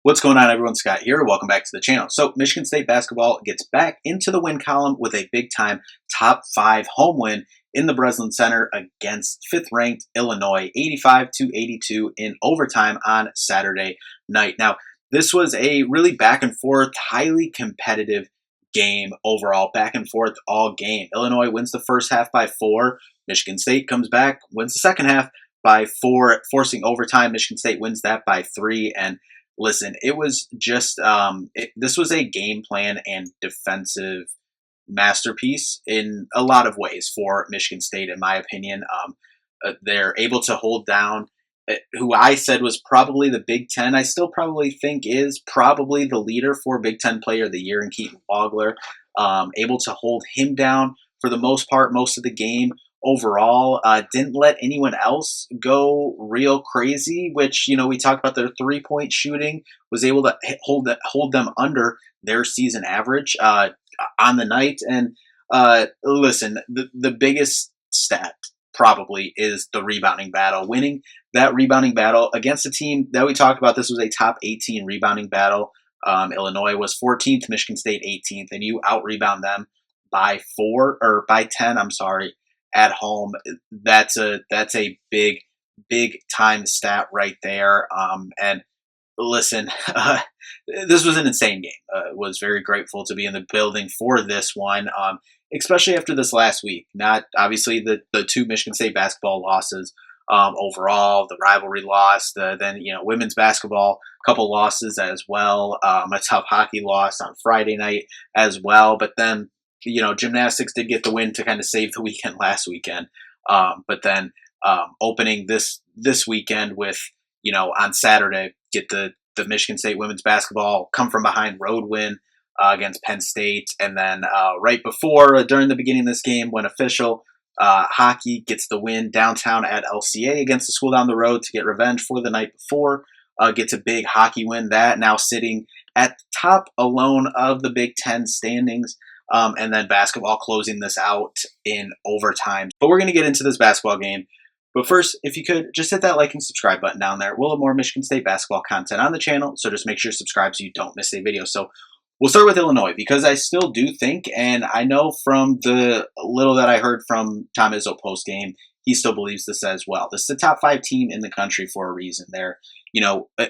What's going on, everyone? Scott here. Welcome back to the channel. So, Michigan State basketball gets back into the win column with a big-time top 5 home win in the Breslin Center against 5th-ranked Illinois, 85-82 in overtime on Saturday night. Now, this was a really back-and-forth, highly competitive game overall, back-and-forth all game. Illinois wins the first half by 4. Michigan State comes back, wins the second half by 4, forcing overtime. Michigan State wins that by 3, and listen, it was just this was a game plan and defensive masterpiece in a lot of ways for Michigan State, in my opinion. They're able to hold down who I said was probably the Big Ten. I still probably think is probably the leader for Big Ten Player of the Year in Keaton Vogler. Able to hold him down for the most part, most of the game overall. Didn't let anyone else go real crazy, which, we talked about their 3-point shooting, was able to hold them under their season average on the night. And listen, the biggest stat probably is the rebounding battle. Winning that rebounding battle against a team that we talked about, this was a top 18 rebounding battle. Illinois was 14th, Michigan State 18th, and you out-rebound them by 4 or by 10, I'm sorry, at home. That's a big time stat right there. And listen, this was an insane game. Was very grateful to be in the building for this one, especially after this last week. Not obviously the 2 Michigan State basketball losses overall, the rivalry loss, then women's basketball, a couple losses as well, a tough hockey loss on Friday night as well. But then gymnastics did get the win to kind of save the weekend last weekend. But then opening this weekend with, on Saturday, get the Michigan State women's basketball come from behind road win against Penn State. And then right before, during the beginning of this game, when official, hockey gets the win downtown at LCA against the school down the road to get revenge for the night before. Gets a big hockey win, that now sitting at the top alone of the Big Ten standings. And then basketball closing this out in overtime. But we're going to get into this basketball game. But first, if you could, just hit that like and subscribe button down there. We'll have more Michigan State basketball content on the channel, so just make sure to subscribe so you don't miss a video. So we'll start with Illinois, because I still do think, and I know from the little that I heard from Tom Izzo post-game, he still believes this as well. This is the top 5 team in the country for a reason. They're,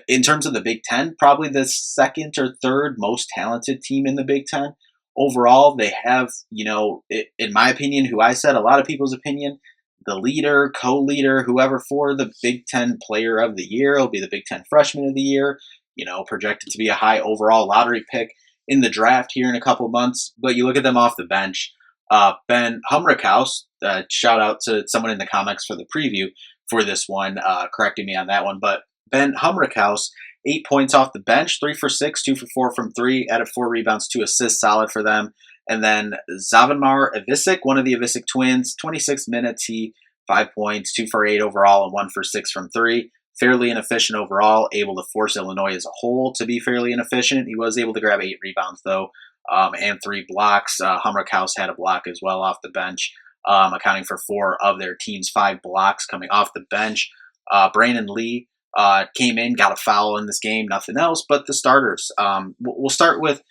in terms of the Big Ten, probably the second or third most talented team in the Big Ten. Overall, they have, in my opinion, who I said, a lot of people's opinion, the leader, co-leader, whoever for the Big Ten Player of the Year. It'll be the Big Ten Freshman of the Year, projected to be a high overall lottery pick in the draft here in a couple of months. But you look at them off the bench. Ben Humrickhouse, shout out to someone in the comments for the preview for this one, correcting me on that one. But Ben Humrickhouse, 8 points off the bench, 3 for 6, 2 for 4 from 3, added 4 rebounds, 2 assists, solid for them. And then Zavamar Ivisic, one of the Ivisic twins, 26 minutes, he 5 points, 2 for 8 overall, and 1 for 6 from 3. Fairly inefficient overall, able to force Illinois as a whole to be fairly inefficient. He was able to grab 8 rebounds, though, and 3 blocks. Humrickhouse had a block as well off the bench, accounting for 4 of their team's 5 blocks coming off the bench. Brandon Lee came in, got a foul in this game, nothing else. But the starters, we'll start with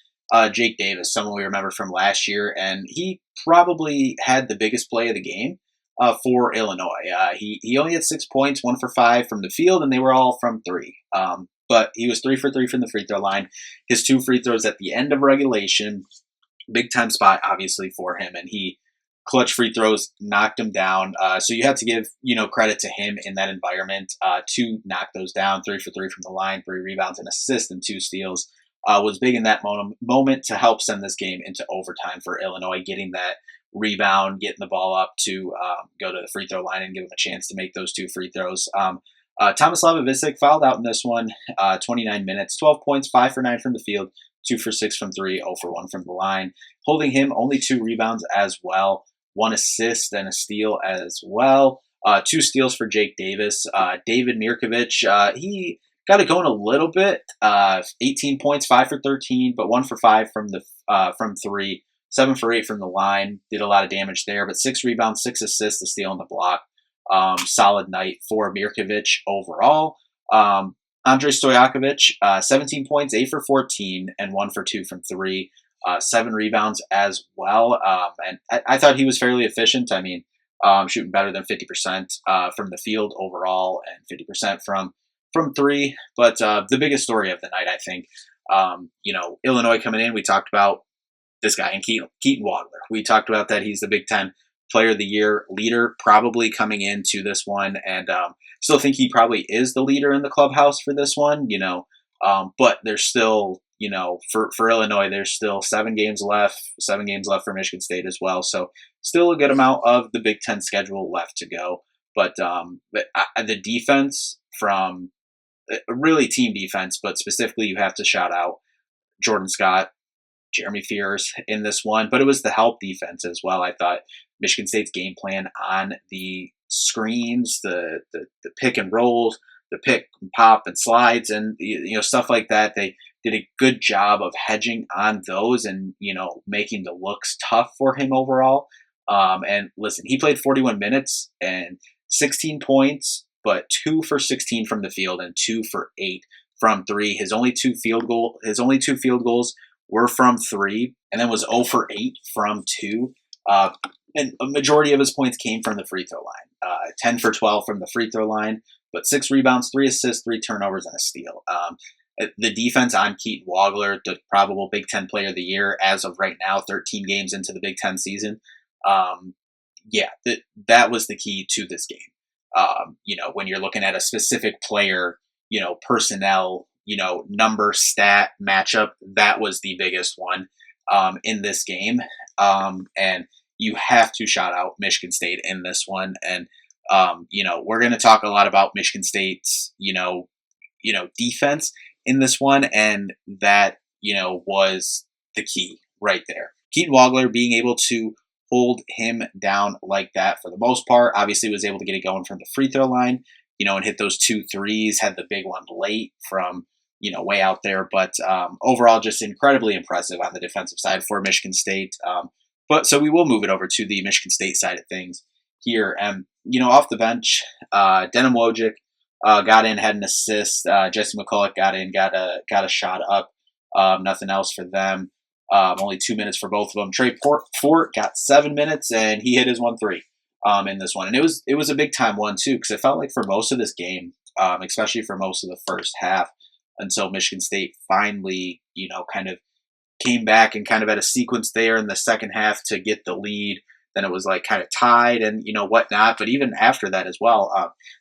Jake Davis, someone we remember from last year, and he probably had the biggest play of the game for Illinois. He only had 6 points, 1 for 5 from the field, and they were all from 3. But he was 3 for 3 from the free throw line. His 2 free throws at the end of regulation, big time spot obviously for him, and he clutch free throws, knocked him down. So you have to give, credit to him in that environment to knock those down. 3 for 3 from the line, 3 rebounds, an assist, and 2 steals. Was big in that moment to help send this game into overtime for Illinois, getting that rebound, getting the ball up to go to the free throw line and give him a chance to make those 2 free throws. Tomislav Ivisic fouled out in this one, 29 minutes, 12 points, 5 for 9 from the field, 2 for 6 from 3, 0 for 1 from the line. Holding him, only 2 rebounds as well, 1 assist and a steal as well. 2 steals for Jake Davis. David Mirkovic, he got it going a little bit. 18 points, 5 for 13, but 1 for 5 from 3, 7 for 8 from the line. Did a lot of damage there, but 6 rebounds, 6 assists, a steal on the block. Solid night for Mirkovic overall. Andrei Stojakovic, 17 points, 8 for 14, and 1 for 2 from three. 7 rebounds as well. And I thought he was fairly efficient. I mean, shooting better than 50% from the field overall and 50% from three. But the biggest story of the night, I think, Illinois coming in, we talked about this guy in Keaton Wagler. We talked about that. He's the Big Ten Player of the Year leader, probably coming into this one, and still think he probably is the leader in the clubhouse for this one. But there's still, for Illinois, there's still 7 games left. 7 games left for Michigan State as well. So still a good amount of the Big Ten schedule left to go. But the defense from really team defense, but specifically you have to shout out Jordan Scott, Jeremy Fears in this one, but it was the help defense as well. I thought Michigan State's game plan on the screens, the pick and rolls, the pick and pop and slides, and stuff like that. They did a good job of hedging on those and making the looks tough for him overall. And listen, he played 41 minutes and 16 points, but 2 for 16 from the field and 2 for 8 from three. His only two field goals were from three, and then was 0 for 8 from two. And a majority of his points came from the free throw line. 10 for 12 from the free throw line, but 6 rebounds, 3 assists, 3 turnovers, and a steal. The defense on Keaton Wagler, the probable Big Ten Player of the Year as of right now, 13 games into the Big Ten season. That was the key to this game. When you're looking at a specific player, personnel, number, stat, matchup, that was the biggest one in this game. And you have to shout out Michigan State in this one. And, we're going to talk a lot about Michigan State's, defense in this one. And that, was the key right there. Keaton Wagler being able to hold him down like that for the most part. Obviously was able to get it going from the free throw line, and hit those 2 threes, had the big one late from, way out there. But overall, just incredibly impressive on the defensive side for Michigan State. But so we will move it over to the Michigan State side of things here. And, off the bench, Denim Wojcik got in, had an assist. Jesse McCulloch got in, got a shot up. Nothing else for them. Only 2 minutes for both of them. Trey Fort got 7 minutes, and he hit his 1-3 in this one. And it was a big time one, too, because it felt like for most of this game, especially for most of the first half, until Michigan State finally, kind of came back and kind of had a sequence there in the second half to get the lead. Then it was like kind of tied and, whatnot. But even after that as well,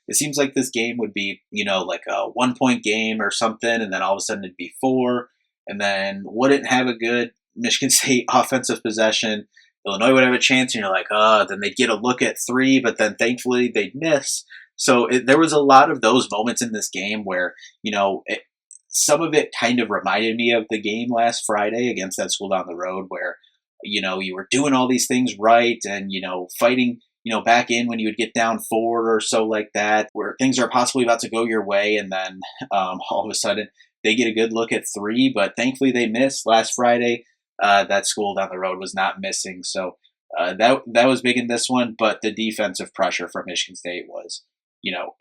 it seems like this game would be, like a 1-point game or something. And then all of a sudden it'd be 4. And then wouldn't have a good Michigan State offensive possession. Illinois would have a chance, and you're like, then they'd get a look at 3, but then thankfully they'd miss. So there was a lot of those moments in this game where, some of it kind of reminded me of the game last Friday against that school down the road where, you were doing all these things right and, fighting, back in when you would get down 4 or so like that, where things are possibly about to go your way. And then all of a sudden they get a good look at 3, but thankfully they missed last Friday. That school down the road was not missing. So that was big in this one, but the defensive pressure from Michigan State was,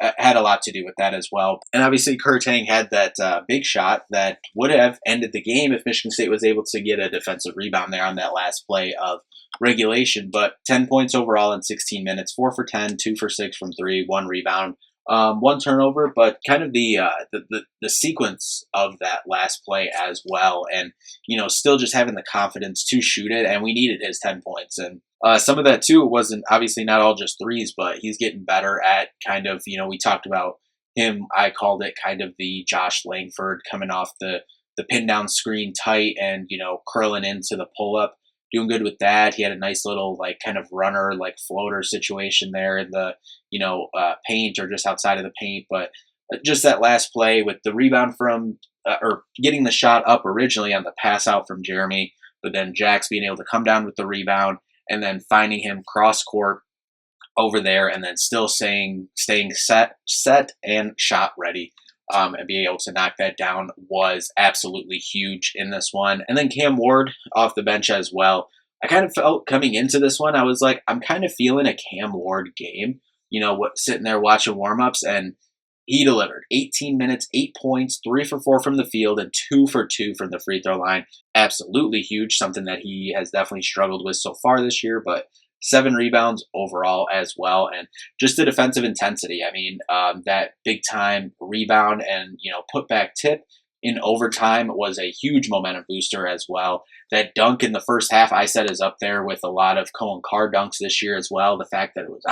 had a lot to do with that as well. And obviously Kurtang had that big shot that would have ended the game if Michigan State was able to get a defensive rebound there on that last play of regulation. But 10 points overall in 16 minutes, 4 for 10, 2 for 6 from 3, 1 rebound. 1 turnover, but kind of the sequence of that last play as well. And, still just having the confidence to shoot it. And we needed his 10 points. And some of that, too, wasn't obviously not all just threes, but he's getting better at kind of, we talked about him. I called it kind of the Josh Langford coming off the pin down screen tight and, curling into the pull up. Doing good with that. He had a nice little like kind of runner, like floater situation there in the, paint or just outside of the paint. But just that last play with the rebound from, or getting the shot up originally on the pass out from Jeremy, but then Jax being able to come down with the rebound and then finding him cross court over there and then still staying set and shot ready. And being able to knock that down was absolutely huge in this one. And then Cam Ward off the bench as well. I kind of felt coming into this one, I was like, I'm kind of feeling a Cam Ward game, sitting there watching warmups. And, he delivered 18 minutes, 8 points, 3 for 4 from the field, and 2 for 2 from the free throw line. Absolutely huge, something that he has definitely struggled with so far this year, but 7 rebounds overall as well. And just the defensive intensity. I mean, that big time rebound and, put back tip in overtime was a huge momentum booster as well. That dunk in the first half, I said, is up there with a lot of Cohen Carr dunks this year as well. The fact that it was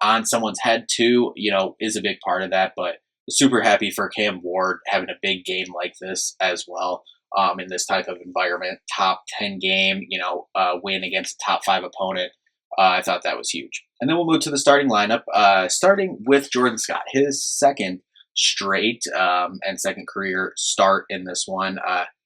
on someone's head too, is a big part of that. But super happy for Cam Ward having a big game like this as well. In this type of environment, top 10 game, win against a top 5 opponent. I thought that was huge. And then we'll move to the starting lineup, starting with Jordan Scott, his second straight and second career start in this one.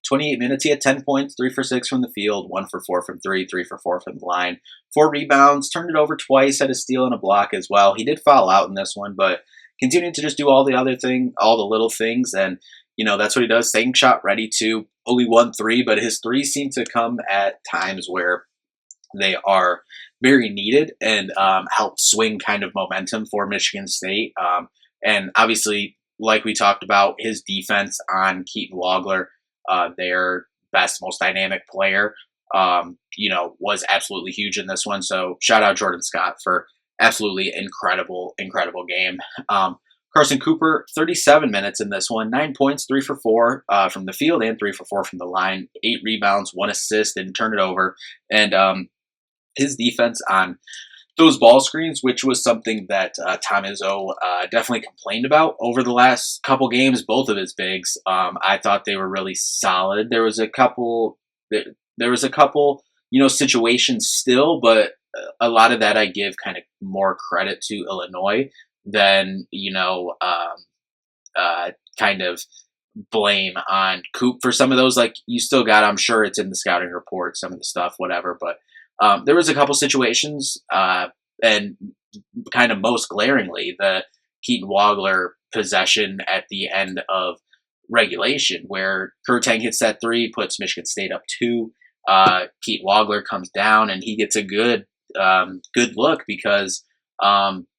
28 minutes, he had 10 points, 3 for 6 from the field, 1 for 4 from 3, 3 for 4 from the line, 4 rebounds, turned it over twice, had a steal and a block as well. He did foul out in this one, but continued to just do all the little things, and that's what he does. Second shot ready to only 1 3, but his threes seem to come at times where they are very needed and help swing kind of momentum for Michigan State. And obviously, like we talked about, his defense on Keaton Wagler, their best, most dynamic player, was absolutely huge in this one. So shout out Jordan Scott for absolutely incredible game. Carson Cooper, 37 minutes in this one, 9 points, 3 for 4 from the field and 3 for 4 from the line, 8 rebounds, 1 assist, didn't turn it over. And his defense on those ball screens, which was something that Tom Izzo definitely complained about over the last couple games, both of his bigs. I thought they were really solid. There was a couple, situations still, but a lot of that I give kind of more credit to Illinois than kind of blame on Coop for some of those. Like, you still got, I'm sure it's in the scouting report, some of the stuff, whatever, but there was a couple situations, and kind of most glaringly, the Keaton Wagler possession at the end of regulation, where Kurtang hits that 3, puts Michigan State up 2. Keaton Wagler comes down and he gets a good look because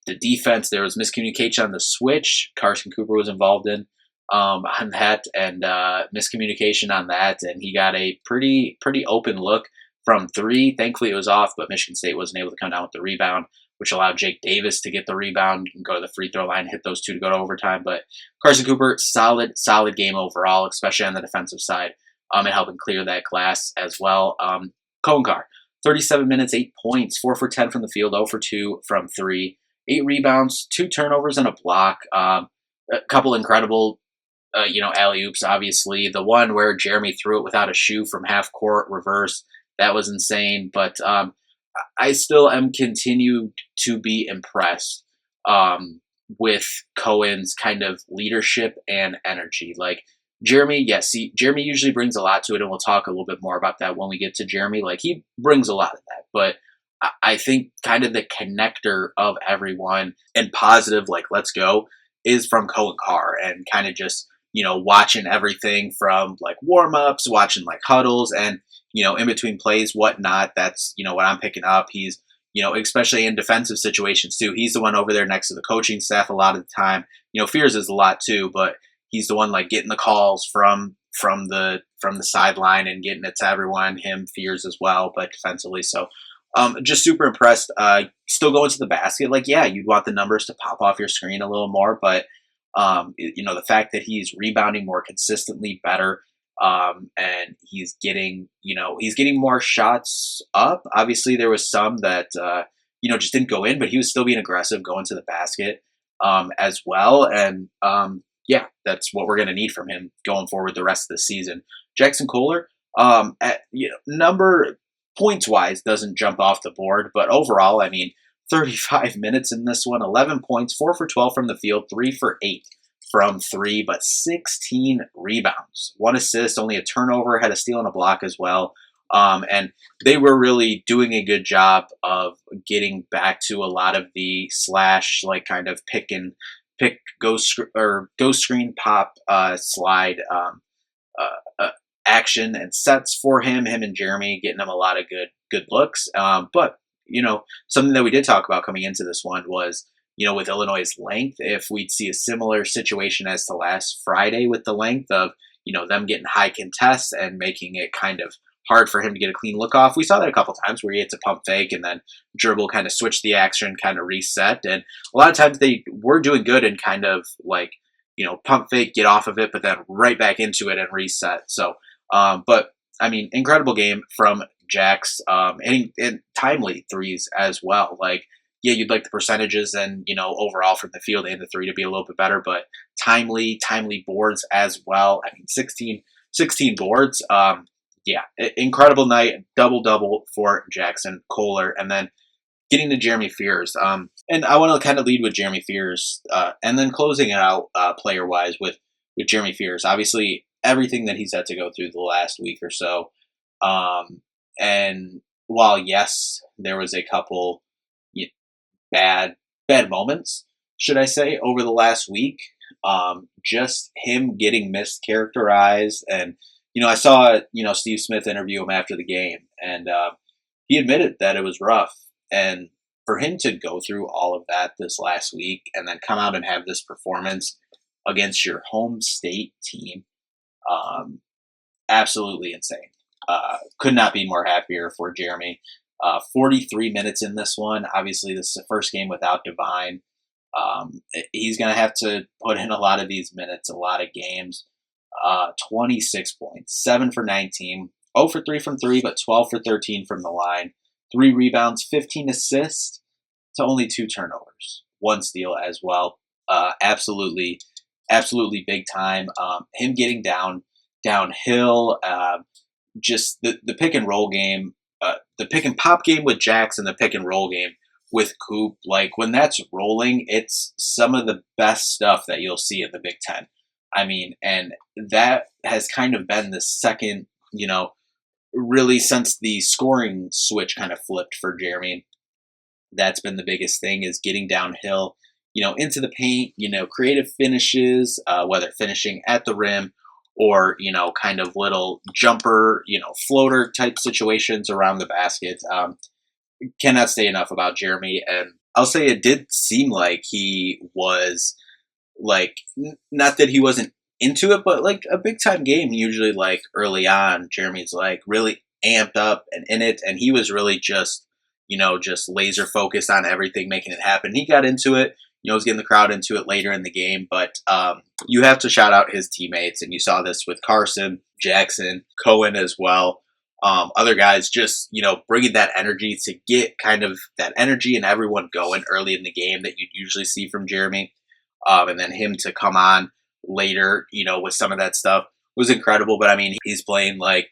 the defense, there was miscommunication on the switch. Carson Cooper was involved in on that, and miscommunication on that, and he got a pretty open look from 3. Thankfully, it was off, but Michigan State wasn't able to come down with the rebound, which allowed Jake Davis to get the rebound and go to the free throw line, hit those 2 to go to overtime. But Carson Cooper, solid game overall, especially on the defensive side, and helping clear that glass as well. Cohen Carr, 37 minutes, 8 points, 4 for 10 from the field, 0 for 2 from 3, 8 rebounds, 2 turnovers and a block. A couple incredible, alley-oops, obviously. The one where Jeremy threw it without a shoe from half court reverse, that was insane. But I still am continued to be impressed with Cohen's kind of leadership and energy. Like, Jeremy, Jeremy usually brings a lot to it, and we'll talk a little bit more about that when we get to Jeremy. Like, he brings a lot of that, but I think kind of the connector of everyone and positive, like, let's go, is from Cohen Carr, and kind of just, watching everything from like warm-ups, watching like huddles, and, in between plays, whatnot. That's, what I'm picking up. He's, especially in defensive situations too. He's the one over there next to the coaching staff a lot of the time. Fears is a lot too, but he's the one like getting the calls from the sideline and getting it to everyone. Him, Fears as well, but defensively. So just super impressed. Still going to the basket. Like, yeah, you'd want the numbers to pop off your screen a little more, but the fact that he's rebounding more consistently, better, and he's getting more shots up. Obviously, there was some that just didn't go in, but he was still being aggressive, going to the basket as well. And yeah, that's what we're going to need from him going forward the rest of the season. Jackson Kohler, number points wise, doesn't jump off the board, but overall, 35 minutes in this one, 11 points, 4 for 12 from the field, 3 for 8 from 3, but 16 rebounds, 1 assist, only a turnover, had a steal and a block as well. And they were really doing a good job of getting back to a lot of the slash, like kind of pick, go screen, pop, slide action and sets for him and Jeremy, getting him a lot of good looks. But something that we did talk about coming into this one was with Illinois' length, if we'd see a similar situation as to last Friday with the length of, them getting high contests and making it kind of hard for him to get a clean look off. We saw that a couple times where he had to pump fake and then dribble, kind of switch the action, kind of reset. And a lot of times they were doing good and kind of like, pump fake, get off of it, but then right back into it and reset. So, but I mean, incredible game from Jax, and timely threes as well. Like, yeah, you'd like the percentages and, overall from the field and the three to be a little bit better, but timely boards as well. I mean, 16 boards. Yeah, incredible night, double for Jackson Kohler, and then getting to Jeremy Fears. And I want to kind of lead with Jeremy Fears, and then closing it out player wise with Jeremy Fears. Obviously, everything that he's had to go through the last week or so. And while yes, there was a couple bad moments, should I say, over the last week, just him getting mischaracterized. And I saw Steve Smith interview him after the game, and he admitted that it was rough. And for him to go through all of that this last week and then come out and have this performance against your home state team, absolutely insane. Could not be more happier for Jeremy. 43 minutes in this one. Obviously, this is the first game without Divine. He's going to have to put in a lot of these minutes, a lot of games. 26 points, 7 for 19, 0 for 3 from 3, but 12 for 13 from the line. 3 rebounds, 15 assists to only 2 turnovers. 1 steal as well. Absolutely big time. Him getting downhill, just the pick and roll game, the pick and pop game with Jax and the pick and roll game with Coop. Like, when that's rolling, it's some of the best stuff that you'll see in the Big Ten. I mean, and that has kind of been the second, really since the scoring switch kind of flipped for Jeremy. That's been the biggest thing, is getting downhill, into the paint, creative finishes, whether finishing at the rim or, kind of little jumper, floater type situations around the basket. Cannot say enough about Jeremy. And I'll say it did seem like he was, like, not that he wasn't into it, but like a big time game, usually like early on, Jeremy's like really amped up and in it. And he was really just, just laser focused on everything, making it happen. He got into it, was getting the crowd into it later in the game, but you have to shout out his teammates. And you saw this with Carson, Jackson, Cohen as well. Other guys just, bringing that energy to get kind of that energy and everyone going early in the game that you'd usually see from Jeremy. And then him to come on later, with some of that stuff was incredible. But I mean, he's playing like,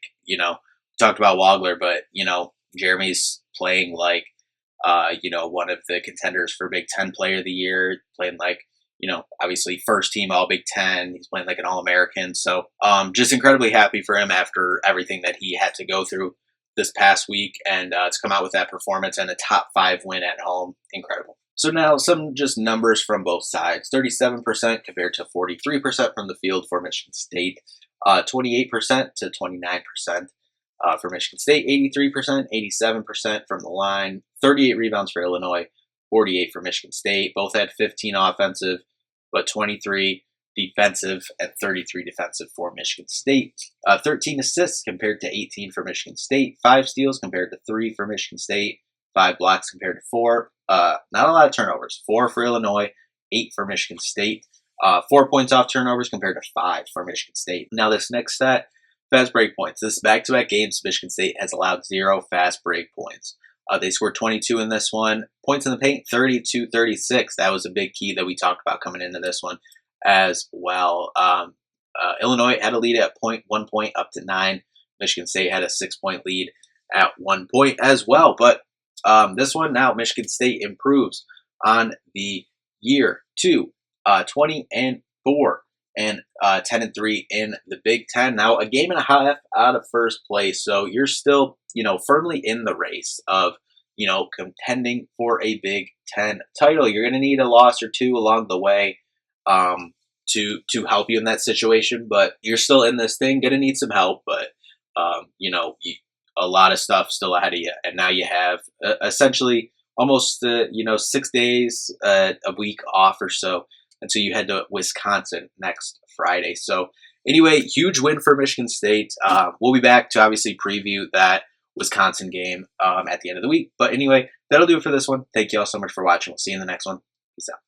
talked about Wagler, but, Jeremy's playing like, one of the contenders for Big Ten Player of the Year, playing like, obviously first team All Big Ten. He's playing like an All-American. So just incredibly happy for him after everything that he had to go through this past week, and to come out with that performance and a top 5 win at home. Incredible. So now some just numbers from both sides. 37% compared to 43% from the field for Michigan State. 28% to 29% for Michigan State. 83%, 87% from the line. 38 rebounds for Illinois. 48 for Michigan State. Both had 15 offensive, but 23 defensive and 33 defensive for Michigan State. 13 assists compared to 18 for Michigan State. 5 steals compared to 3 for Michigan State. 5 blocks compared to 4. Not a lot of turnovers. 4 for Illinois, 8 for Michigan State. 4 points off turnovers compared to 5 for Michigan State. Now this next stat, fast break points. This back-to-back games, Michigan State has allowed 0 fast break points. They scored 22 in this one. Points in the paint, 32-36. That was a big key that we talked about coming into this one as well. Illinois had a lead at 1 point up to 9. Michigan State had a 6-point lead at 1 point as well. But this one now, Michigan State improves on the year to 20-4 and 10-3 in the Big Ten. Now a game and a half out of first place, so you're still firmly in the race of contending for a Big Ten title. You're going to need a loss or 2 along the way to help you in that situation, but you're still in this thing. Going to need some help, but a lot of stuff still ahead of you. And now you have essentially almost 6 days, a week off or so until you head to Wisconsin next Friday. So anyway, huge win for Michigan State. We'll be back to obviously preview that Wisconsin game at the end of the week. But anyway, that'll do it for this one. Thank you all so much for watching. We'll see you in the next one. Peace out.